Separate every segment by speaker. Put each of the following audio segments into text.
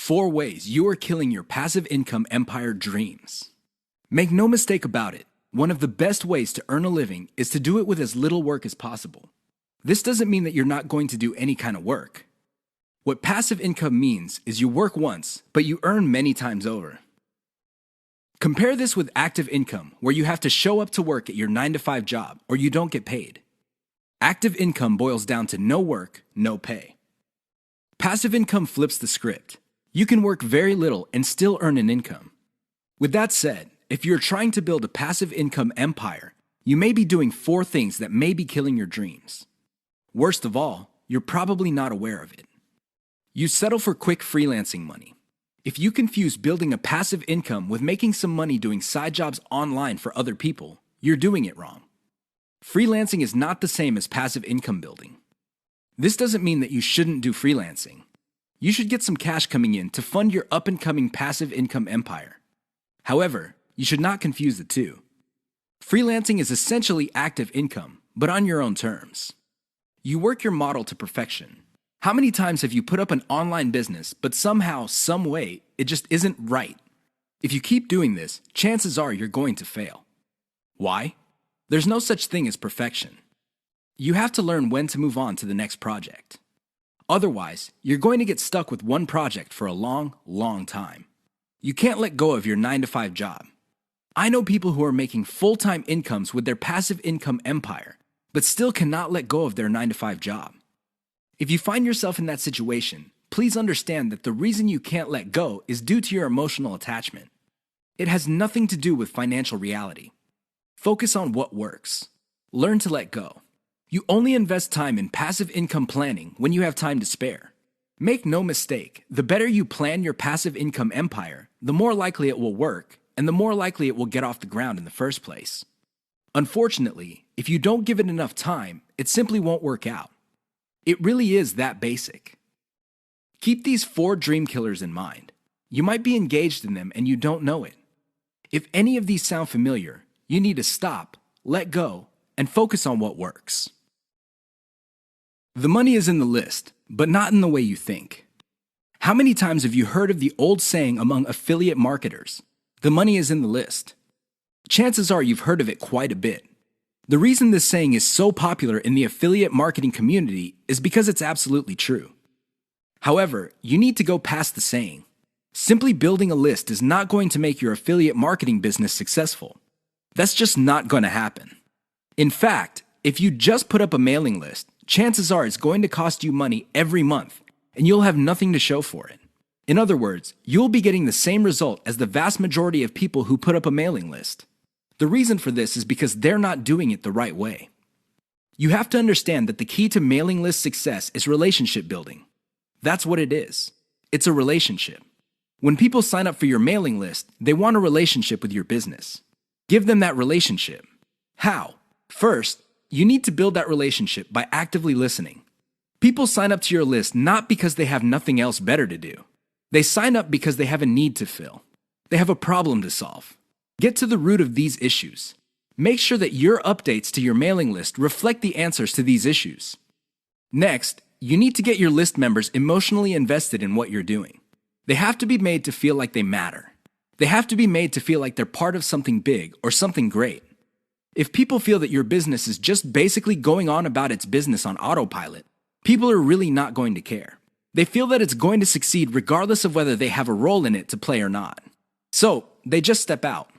Speaker 1: 4 ways you are killing your passive income empire dreams. Make no mistake about it, one of the best ways to earn a living is to do it with as little work as possible. This doesn't mean that you're not going to do any kind of work. What passive income means is you work once, but you earn many times over. Compare this with active income, where you have to show up to work at your 9-to-5 job or you don't get paid. Active income boils down to no work, no pay. Passive income flips the script. You can work very little and still earn an income. With that said, if you're trying to build a passive income empire, you may be doing 4 things that may be killing your dreams. Worst of all, you're probably not aware of it. You settle for quick freelancing money. If you confuse building a passive income with making some money doing side jobs online for other people, you're doing it wrong. Freelancing is not the same as passive income building. This doesn't mean that you shouldn't do freelancing. You should get some cash coming in to fund your up-and-coming passive income empire. However, you should not confuse the two. Freelancing is essentially active income, but on your own terms. You work your model to perfection. How many times have you put up an online business, but somehow, some way, it just isn't right? If you keep doing this, chances are you're going to fail. Why? There's no such thing as perfection. You have to learn when to move on to the next project. Otherwise, you're going to get stuck with one project for a long, long time. You can't let go of your 9-to-5 job. I know people who are making full-time incomes with their passive income empire, but still cannot let go of their 9-to-5 job. If you find yourself in that situation, please understand that the reason you can't let go is due to your emotional attachment. It has nothing to do with financial reality. Focus on what works. Learn to let go. You only invest time in passive income planning when you have time to spare. Make no mistake, the better you plan your passive income empire, the more likely it will work, and the more likely it will get off the ground in the first place. Unfortunately, if you don't give it enough time, it simply won't work out. It really is that basic. Keep these 4 dream killers in mind. You might be engaged in them and you don't know it. If any of these sound familiar, you need to stop, let go, and focus on what works. The money is in the list, but not in the way you think. How many times have you heard of the old saying among affiliate marketers, "The money is in the list"? Chances are you've heard of it quite a bit. The reason this saying is so popular in the affiliate marketing community is because it's absolutely true. However, you need to go past the saying. Simply building a list is not going to make your affiliate marketing business successful. That's just not going to happen. In fact, if you just put up a mailing list, chances are it's going to cost you money every month, and you'll have nothing to show for it. In other words, you'll be getting the same result as the vast majority of people who put up a mailing list. The reason for this is because they're not doing it the right way. You have to understand that the key to mailing list success is relationship building. That's what it is. It's a relationship. When people sign up for your mailing list, they want a relationship with your business. Give them that relationship. How? First, you need to build that relationship by actively listening. People sign up to your list not because they have nothing else better to do. They sign up because they have a need to fill. They have a problem to solve. Get to the root of these issues. Make sure that your updates to your mailing list reflect the answers to these issues. Next, you need to get your list members emotionally invested in what you're doing. They have to be made to feel like they matter. They have to be made to feel like they're part of something big or something great. If people feel that your business is just basically going on about its business on autopilot, people are really not going to care. They feel that it's going to succeed regardless of whether they have a role in it to play or not. So, they just step out.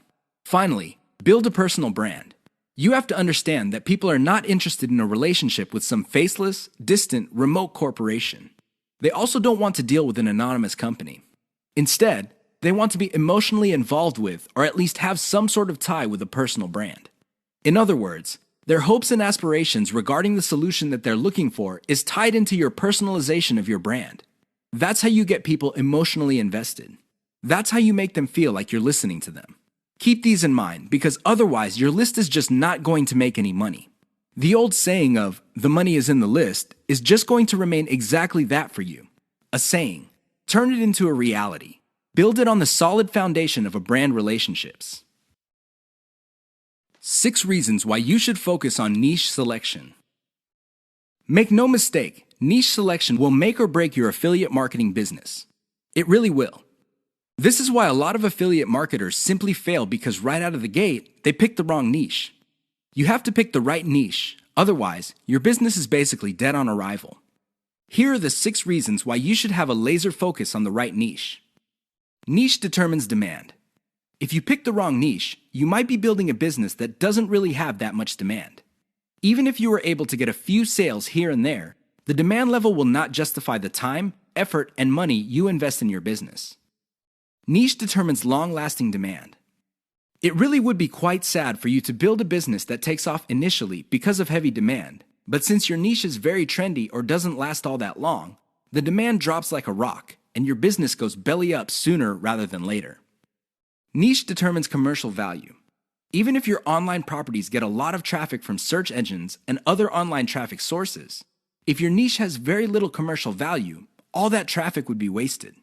Speaker 1: Finally, build a personal brand. You have to understand that people are not interested in a relationship with some faceless, distant, remote corporation. They also don't want to deal with an anonymous company. Instead, they want to be emotionally involved with, or at least have some sort of tie with a personal brand. In other words, their hopes and aspirations regarding the solution that they're looking for is tied into your personalization of your brand. That's how you get people emotionally invested. That's how you make them feel like you're listening to them. Keep these in mind, because otherwise your list is just not going to make any money. The old saying of, "the money is in the list," is just going to remain exactly that for you. A saying. Turn it into a reality. Build it on the solid foundation of a brand relationships. 6 reasons why you should focus on niche selection. Make no mistake, niche selection will make or break your affiliate marketing business. It really will. This is why a lot of affiliate marketers simply fail because right out of the gate, they pick the wrong niche. You have to pick the right niche, otherwise, your business is basically dead on arrival. Here are the 6 reasons why you should have a laser focus on the right niche. Niche determines demand. If you pick the wrong niche, you might be building a business that doesn't really have that much demand. Even if you were able to get a few sales here and there, the demand level will not justify the time, effort, and money you invest in your business. Niche determines long-lasting demand. It really would be quite sad for you to build a business that takes off initially because of heavy demand, but since your niche is very trendy or doesn't last all that long, the demand drops like a rock, and your business goes belly up sooner rather than later. Niche determines commercial value. Even if your online properties get a lot of traffic from search engines and other online traffic sources, if your niche has very little commercial value, all that traffic would be wasted.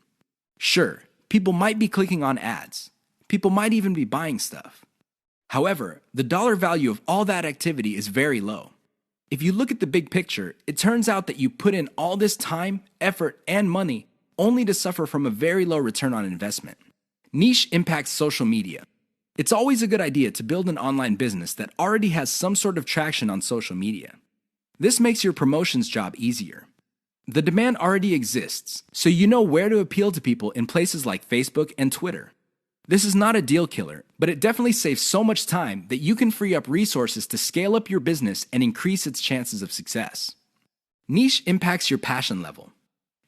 Speaker 1: Sure, people might be clicking on ads. People might even be buying stuff. However, the dollar value of all that activity is very low. If you look at the big picture, it turns out that you put in all this time, effort, and money only to suffer from a very low return on investment. Niche impacts social media. It's always a good idea to build an online business that already has some sort of traction on social media. This makes your promotions job easier. The demand already exists, so you know where to appeal to people in places like Facebook and Twitter. This is not a deal killer, but it definitely saves so much time that you can free up resources to scale up your business and increase its chances of success. Niche impacts your passion level.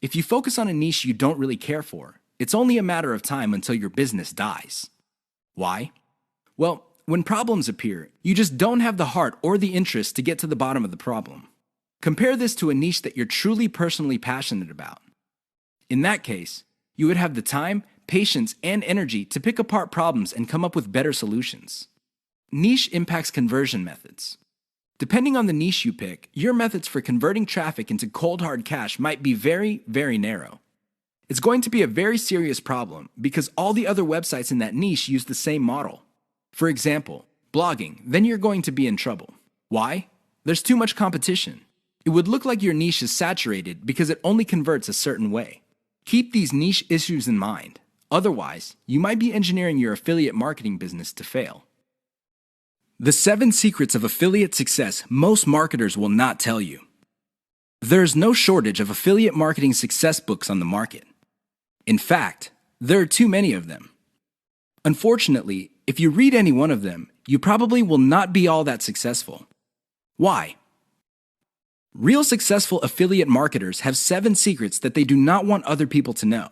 Speaker 1: If you focus on a niche you don't really care for, it's only a matter of time until your business dies. Why? Well, when problems appear, you just don't have the heart or the interest to get to the bottom of the problem. Compare this to a niche that you're truly personally passionate about. In that case, you would have the time, patience, and energy to pick apart problems and come up with better solutions. Niche impacts conversion methods. Depending on the niche you pick, your methods for converting traffic into cold hard cash might be very, very narrow. It's going to be a very serious problem because all the other websites in that niche use the same model. For example, blogging, then you're going to be in trouble. Why? There's too much competition. It would look like your niche is saturated because it only converts a certain way. Keep these niche issues in mind. Otherwise, you might be engineering your affiliate marketing business to fail. The 7 secrets of affiliate success most marketers will not tell you. There's no shortage of affiliate marketing success books on the market. In fact, there are too many of them. Unfortunately, if you read any one of them, you probably will not be all that successful. Why? Real successful affiliate marketers have 7 secrets that they do not want other people to know.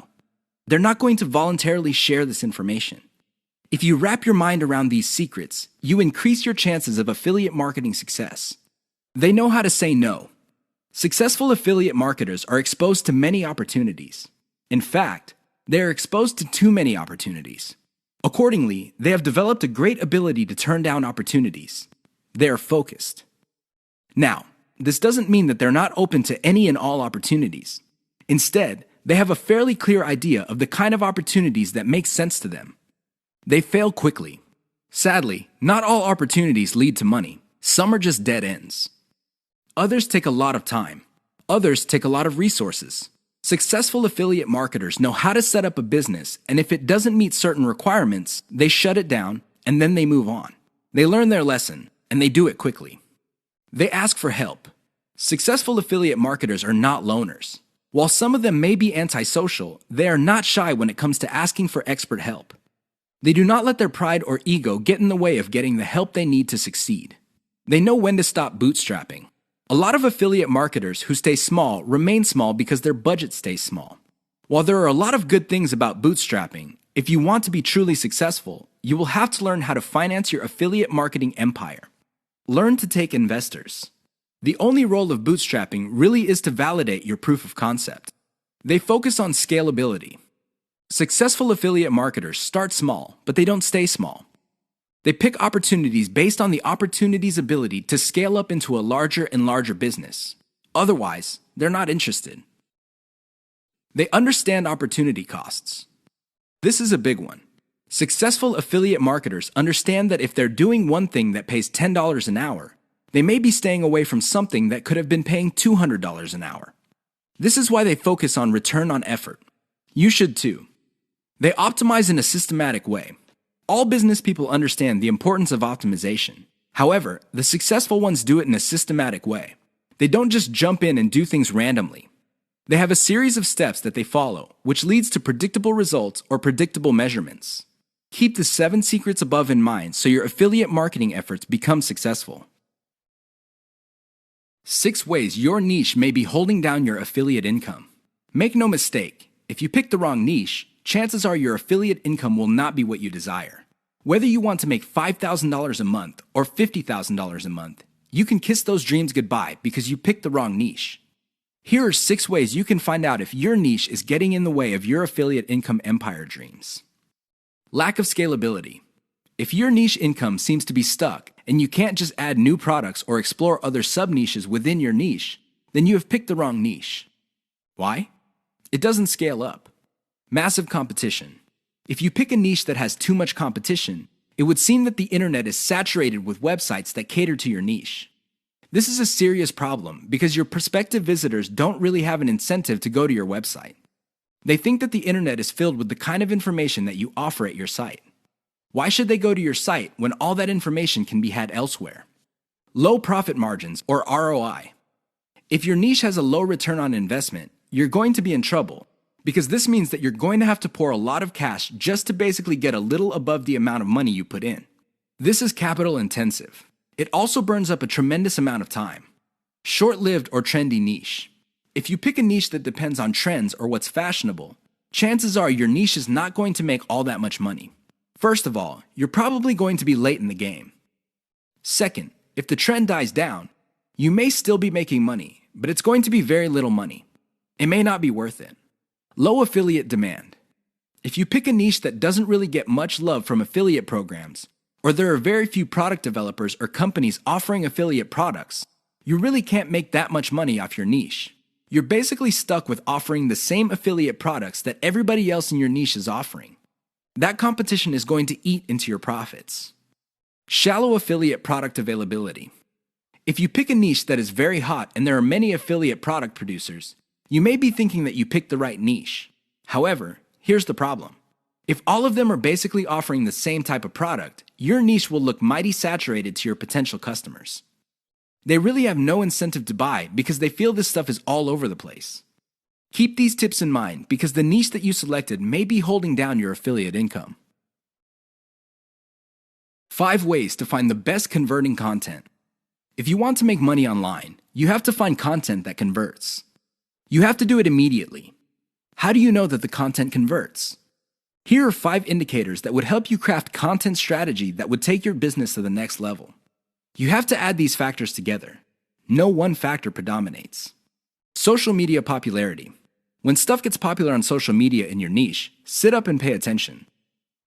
Speaker 1: They're not going to voluntarily share this information. If you wrap your mind around these secrets, you increase your chances of affiliate marketing success. They know how to say no. Successful affiliate marketers are exposed to many opportunities. In fact, they are exposed to too many opportunities. Accordingly, they have developed a great ability to turn down opportunities. They are focused. Now, this doesn't mean that they're not open to any and all opportunities. Instead, they have a fairly clear idea of the kind of opportunities that make sense to them. They fail quickly. Sadly, not all opportunities lead to money. Some are just dead ends. Others take a lot of time. Others take a lot of resources. Successful affiliate marketers know how to set up a business, and if it doesn't meet certain requirements, they shut it down and then they move on. They learn their lesson, and they do it quickly. They ask for help. Successful affiliate marketers are not loners. While some of them may be antisocial, they are not shy when it comes to asking for expert help. They do not let their pride or ego get in the way of getting the help they need to succeed. They know when to stop bootstrapping. A lot of affiliate marketers who stay small remain small because their budget stays small. While there are a lot of good things about bootstrapping, if you want to be truly successful, you will have to learn how to finance your affiliate marketing empire. Learn to take investors. The only role of bootstrapping really is to validate your proof of concept. They focus on scalability. Successful affiliate marketers start small, but they don't stay small. They pick opportunities based on the opportunity's ability to scale up into a larger and larger business. Otherwise, they're not interested. They understand opportunity costs. This is a big one. Successful affiliate marketers understand that if they're doing one thing that pays $10 an hour, they may be staying away from something that could have been paying $200 an hour. This is why they focus on return on effort. You should too. They optimize in a systematic way. All business people understand the importance of optimization. However, the successful ones do it in a systematic way. They don't just jump in and do things randomly. They have a series of steps that they follow, which leads to predictable results or predictable measurements. Keep the 7 secrets above in mind so your affiliate marketing efforts become successful. 6 ways your niche may be holding down your affiliate income. Make no mistake, if you pick the wrong niche, chances are your affiliate income will not be what you desire. Whether you want to make $5,000 a month or $50,000 a month, you can kiss those dreams goodbye because you picked the wrong niche. Here are 6 ways you can find out if your niche is getting in the way of your affiliate income empire dreams. Lack of scalability. If your niche income seems to be stuck and you can't just add new products or explore other sub-niches within your niche, then you have picked the wrong niche. Why? It doesn't scale up. Massive competition. If you pick a niche that has too much competition, it would seem that the internet is saturated with websites that cater to your niche. This is a serious problem because your prospective visitors don't really have an incentive to go to your website. They think that the internet is filled with the kind of information that you offer at your site. Why should they go to your site when all that information can be had elsewhere? Low profit margins, or ROI. If your niche has a low return on investment, you're going to be in trouble because this means that you're going to have to pour a lot of cash just to basically get a little above the amount of money you put in. This is capital intensive. It also burns up a tremendous amount of time. Short-lived or trendy niche. If you pick a niche that depends on trends or what's fashionable, chances are your niche is not going to make all that much money. First of all, you're probably going to be late in the game. Second, if the trend dies down, you may still be making money, but it's going to be very little money. It may not be worth it. Low affiliate demand. If you pick a niche that doesn't really get much love from affiliate programs, or there are very few product developers or companies offering affiliate products, you really can't make that much money off your niche. You're basically stuck with offering the same affiliate products that everybody else in your niche is offering. That competition is going to eat into your profits. Shallow affiliate product availability. If you pick a niche that is very hot and there are many affiliate product producers, you may be thinking that you picked the right niche. However, here's the problem. If all of them are basically offering the same type of product, your niche will look mighty saturated to your potential customers. They really have no incentive to buy because they feel this stuff is all over the place. Keep these tips in mind because the niche that you selected may be holding down your affiliate income. 5 ways to find the best converting content. If you want to make money online, you have to find content that converts. You have to do it immediately. How do you know that the content converts? Here are 5 indicators that would help you craft content strategy that would take your business to the next level. You have to add these factors together. No one factor predominates. Social media popularity. When stuff gets popular on social media in your niche, sit up and pay attention.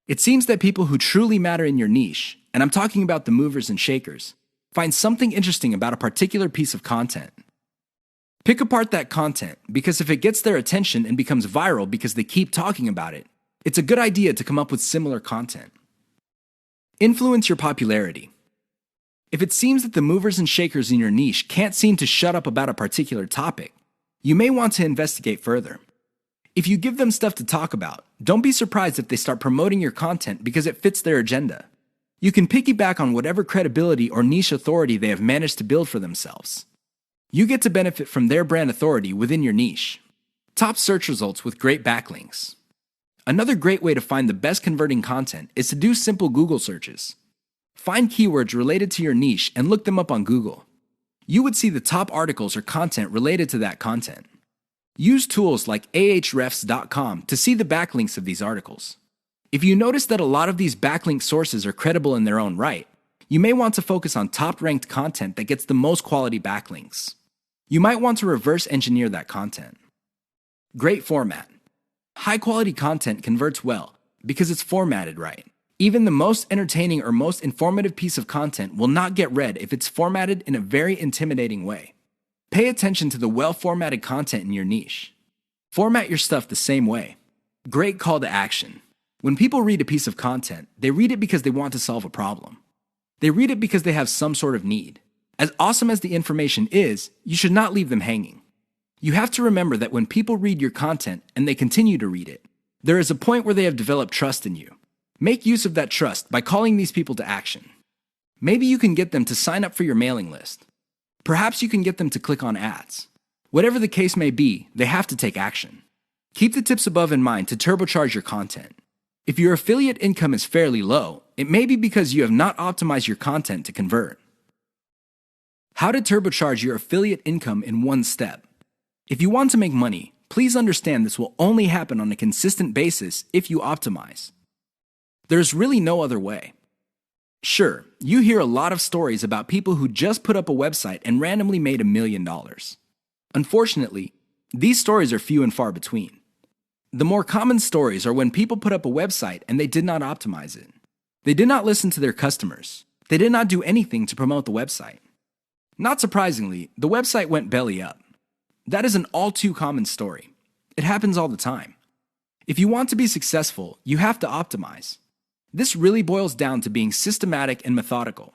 Speaker 1: It seems that people who truly matter in your niche, and I'm talking about the movers and shakers, find something interesting about a particular piece of content. Pick apart that content because if it gets their attention and becomes viral because they keep talking about it, it's a good idea to come up with similar content. Influence your popularity. If it seems that the movers and shakers in your niche can't seem to shut up about a particular topic, you may want to investigate further. If you give them stuff to talk about, don't be surprised if they start promoting your content because it fits their agenda. You can piggyback on whatever credibility or niche authority they have managed to build for themselves. You get to benefit from their brand authority within your niche. Top search results with great backlinks. Another great way to find the best converting content is to do simple Google searches. Find keywords related to your niche and look them up on Google. You would see the top articles or content related to that content. Use tools like ahrefs.com to see the backlinks of these articles. If you notice that a lot of these backlink sources are credible in their own right, you may want to focus on top-ranked content that gets the most quality backlinks. You might want to reverse engineer that content. Great format. High-quality content converts well because it's formatted right. Even the most entertaining or most informative piece of content will not get read if it's formatted in a very intimidating way. Pay attention to the well-formatted content in your niche. Format your stuff the same way. Great call to action. When people read a piece of content, they read it because they want to solve a problem. They read it because they have some sort of need. As awesome as the information is, you should not leave them hanging. You have to remember that when people read your content and they continue to read it, there is a point where they have developed trust in you. Make use of that trust by calling these people to action. Maybe you can get them to sign up for your mailing list. Perhaps you can get them to click on ads. Whatever the case may be, they have to take action. Keep the tips above in mind to turbocharge your content. If your affiliate income is fairly low, it may be because you have not optimized your content to convert. How to turbocharge your affiliate income in one step. If you want to make money, please understand this will only happen on a consistent basis if you optimize. There's really no other way. Sure, you hear a lot of stories about people who just put up a website and randomly made $1 million. Unfortunately, these stories are few and far between. The more common stories are when people put up a website and they did not optimize it. They did not listen to their customers. They did not do anything to promote the website. Not surprisingly, the website went belly up. That is an all too common story. It happens all the time. If you want to be successful, you have to optimize. This really boils down to being systematic and methodical.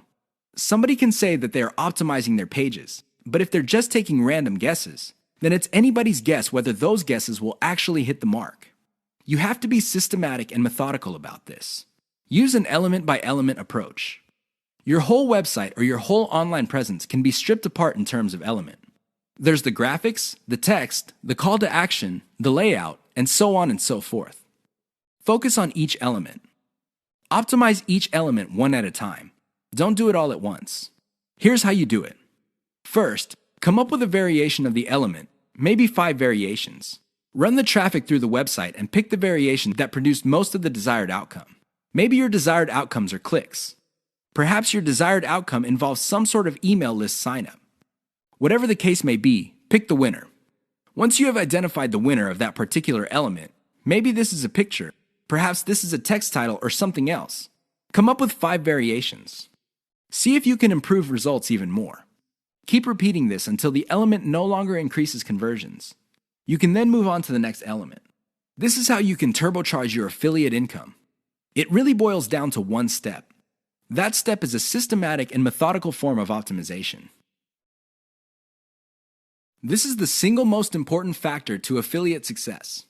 Speaker 1: Somebody can say that they are optimizing their pages, but if they're just taking random guesses, then it's anybody's guess whether those guesses will actually hit the mark. You have to be systematic and methodical about this. Use an element-by-element approach. Your whole website or your whole online presence can be stripped apart in terms of element. There's the graphics, the text, the call to action, the layout, and so on and so forth. Focus on each element. Optimize each element one at a time. Don't do it all at once. Here's how you do it. First, come up with a variation of the element, maybe 5 variations. Run the traffic through the website and pick the variation that produced most of the desired outcome. Maybe your desired outcomes are clicks. Perhaps your desired outcome involves some sort of email list signup. Whatever the case may be, pick the winner. Once you have identified the winner of that particular element, maybe this is a picture, perhaps this is a text title or something else. Come up with 5 variations. See if you can improve results even more. Keep repeating this until the element no longer increases conversions. You can then move on to the next element. This is how you can turbocharge your affiliate income. It really boils down to one step. That step is a systematic and methodical form of optimization. This is the single most important factor to affiliate success.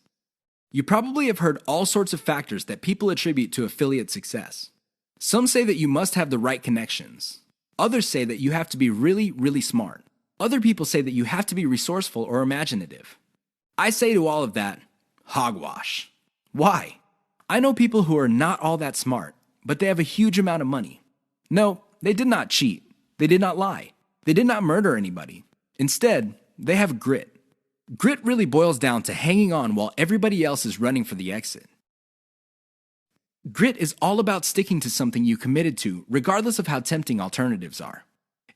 Speaker 1: You probably have heard all sorts of factors that people attribute to affiliate success. Some say that you must have the right connections. Others say that you have to be really, really smart. Other people say that you have to be resourceful or imaginative. I say to all of that, hogwash. Why? I know people who are not all that smart, but they have a huge amount of money. No, they did not cheat. They did not lie. They did not murder anybody. Instead, they have grit. Grit really boils down to hanging on while everybody else is running for the exit. Grit is all about sticking to something you committed to, regardless of how tempting alternatives are.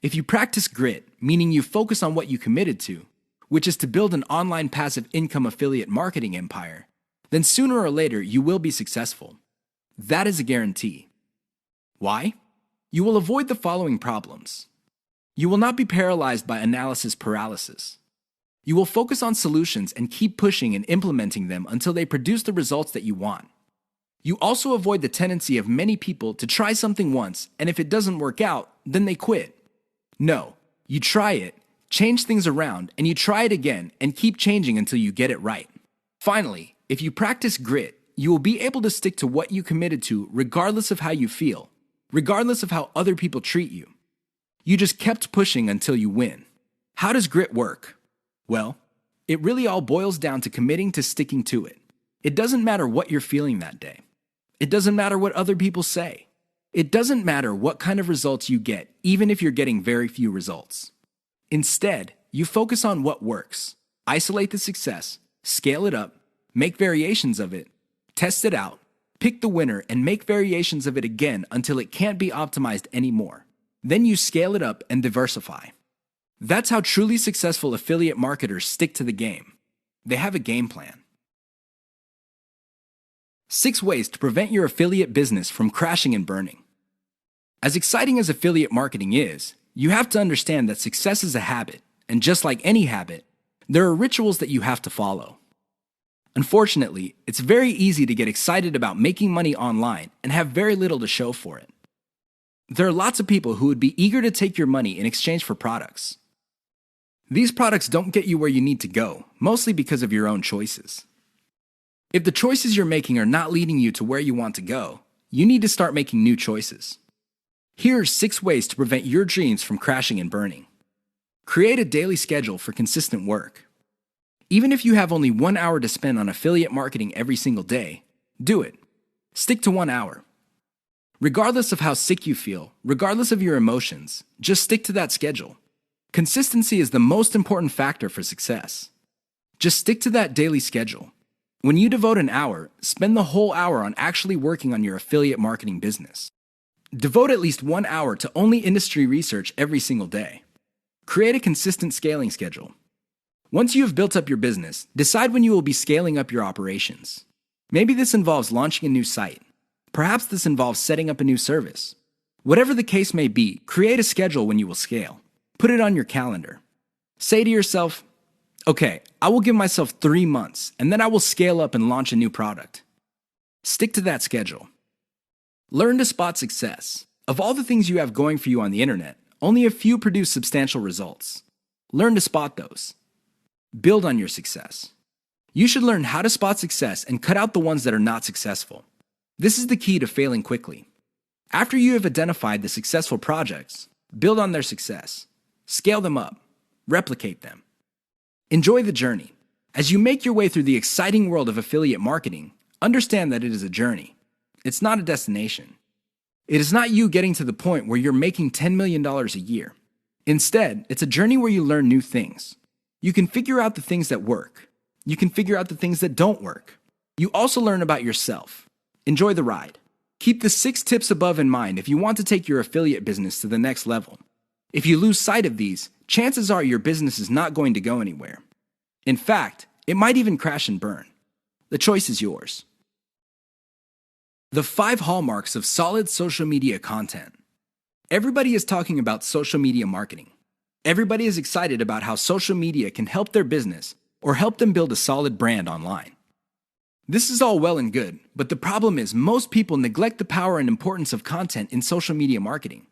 Speaker 1: If you practice grit, meaning you focus on what you committed to, which is to build an online passive income affiliate marketing empire, then sooner or later you will be successful. That is a guarantee. Why? You will avoid the following problems. You will not be paralyzed by analysis paralysis. You will focus on solutions and keep pushing and implementing them until they produce the results that you want. You also avoid the tendency of many people to try something once, and if it doesn't work out, then they quit. No, you try it, change things around, and you try it again and keep changing until you get it right. Finally, if you practice grit, you will be able to stick to what you committed to regardless of how you feel, regardless of how other people treat you. You just kept pushing until you win. How does grit work? Well, it really all boils down to committing to sticking to it. It doesn't matter what you're feeling that day. It doesn't matter what other people say. It doesn't matter what kind of results you get, even if you're getting very few results. Instead, you focus on what works, isolate the success, scale it up, make variations of it, test it out, pick the winner, and make variations of it again until it can't be optimized anymore. Then you scale it up and diversify. That's how truly successful affiliate marketers stick to the game. They have a game plan. 6 ways to prevent your affiliate business from crashing and burning. As exciting as affiliate marketing is, you have to understand that success is a habit, and just like any habit, there are rituals that you have to follow. Unfortunately, it's very easy to get excited about making money online and have very little to show for it. There are lots of people who would be eager to take your money in exchange for products. These products don't get you where you need to go, mostly because of your own choices. If the choices you're making are not leading you to where you want to go, you need to start making new choices. Here are 6 ways to prevent your dreams from crashing and burning. Create a daily schedule for consistent work. Even if you have only 1 hour to spend on affiliate marketing every single day, do it. Stick to 1 hour. Regardless of how sick you feel, regardless of your emotions, just stick to that schedule. Consistency is the most important factor for success. Just stick to that daily schedule. When you devote an hour, spend the whole hour on actually working on your affiliate marketing business. Devote at least 1 hour to only industry research every single day. Create a consistent scaling schedule. Once you have built up your business, decide when you will be scaling up your operations. Maybe this involves launching a new site. Perhaps this involves setting up a new service. Whatever the case may be, create a schedule when you will scale. Put it on your calendar. Say to yourself, okay, I will give myself 3 months, and then I will scale up and launch a new product. Stick to that schedule. Learn to spot success. Of all the things you have going for you on the internet, only a few produce substantial results. Learn to spot those. Build on your success. You should learn how to spot success and cut out the ones that are not successful. This is the key to failing quickly. After you have identified the successful projects, build on their success. Scale them up. Replicate them. Enjoy the journey. As you make your way through the exciting world of affiliate marketing, understand that it is a journey. It's not a destination. It is not you getting to the point where you're making $10 million a year. Instead, it's a journey where you learn new things. You can figure out the things that work. You can figure out the things that don't work. You also learn about yourself. Enjoy the ride. Keep the 6 tips above in mind if you want to take your affiliate business to the next level. If you lose sight of these, chances are your business is not going to go anywhere. In fact, it might even crash and burn. The choice is yours. The 5 hallmarks of solid social media content. Everybody is talking about social media marketing. Everybody is excited about how social media can help their business or help them build a solid brand online. This is all well and good, but the problem is most people neglect the power and importance of content in social media marketing.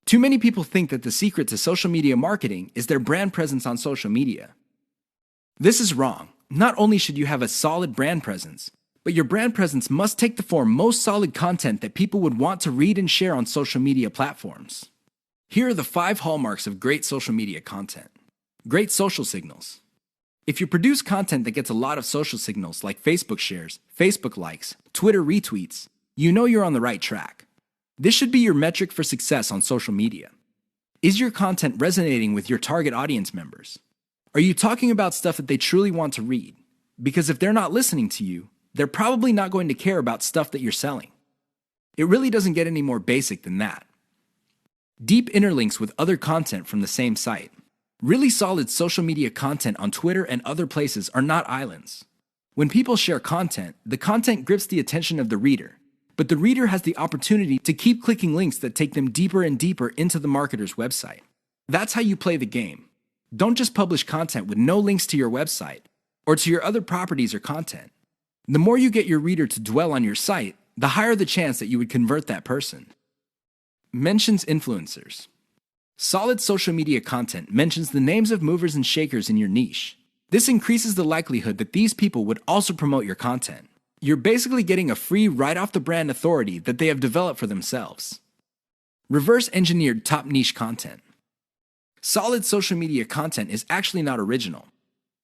Speaker 1: Too many people think that the secret to social media marketing is their brand presence on social media. This is wrong. Not only should you have a solid brand presence, but your brand presence must take the form most solid content that people would want to read and share on social media platforms. Here are the 5 hallmarks of great social media content. Great social signals. If you produce content that gets a lot of social signals like Facebook shares, Facebook likes, Twitter retweets, you know you're on the right track. This should be your metric for success on social media. Is your content resonating with your target audience members? Are you talking about stuff that they truly want to read? Because if they're not listening to you, they're probably not going to care about stuff that you're selling. It really doesn't get any more basic than that. Deep interlinks with other content from the same site. Really solid social media content on Twitter and other places are not islands. When people share content, the content grips the attention of the reader, but the reader has the opportunity to keep clicking links that take them deeper and deeper into the marketer's website. That's how you play the game. Don't just publish content with no links to your website or to your other properties or content. The more you get your reader to dwell on your site, the higher the chance that you would convert that person. Mentions influencers. Solid social media content mentions the names of movers and shakers in your niche. This increases the likelihood that these people would also promote your content. You're basically getting a free right-off-the-brand authority that they have developed for themselves. Reverse-engineered top niche content. Solid social media content is actually not original.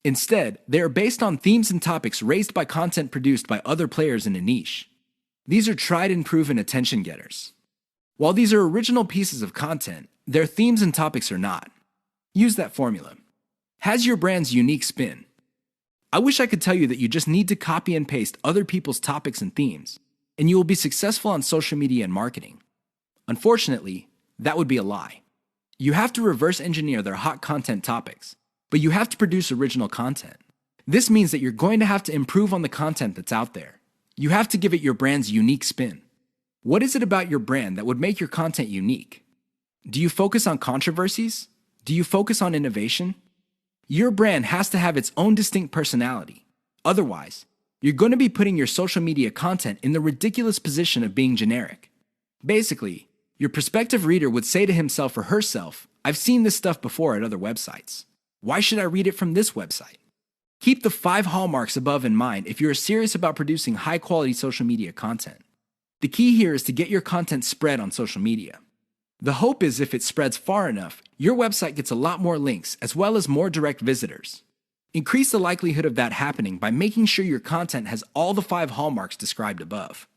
Speaker 1: Instead, they are based on themes and topics raised by content produced by other players in a niche. These are tried and proven attention getters. While these are original pieces of content, their themes and topics are not. Use that formula. Has your brand's unique spin. I wish I could tell you that you just need to copy and paste other people's topics and themes, and you will be successful on social media and marketing. Unfortunately, that would be a lie. You have to reverse engineer their hot content topics, but you have to produce original content. This means that you're going to have to improve on the content that's out there. You have to give it your brand's unique spin. What is it about your brand that would make your content unique? Do you focus on controversies? Do you focus on innovation? Your brand has to have its own distinct personality. Otherwise, you're going to be putting your social media content in the ridiculous position of being generic. Basically, your prospective reader would say to himself or herself, I've seen this stuff before at other websites. Why should I read it from this website? Keep the 5 hallmarks above in mind if you're serious about producing high-quality social media content. The key here is to get your content spread on social media. The hope is if it spreads far enough, your website gets a lot more links as well as more direct visitors. Increase the likelihood of that happening by making sure your content has all the 5 hallmarks described above.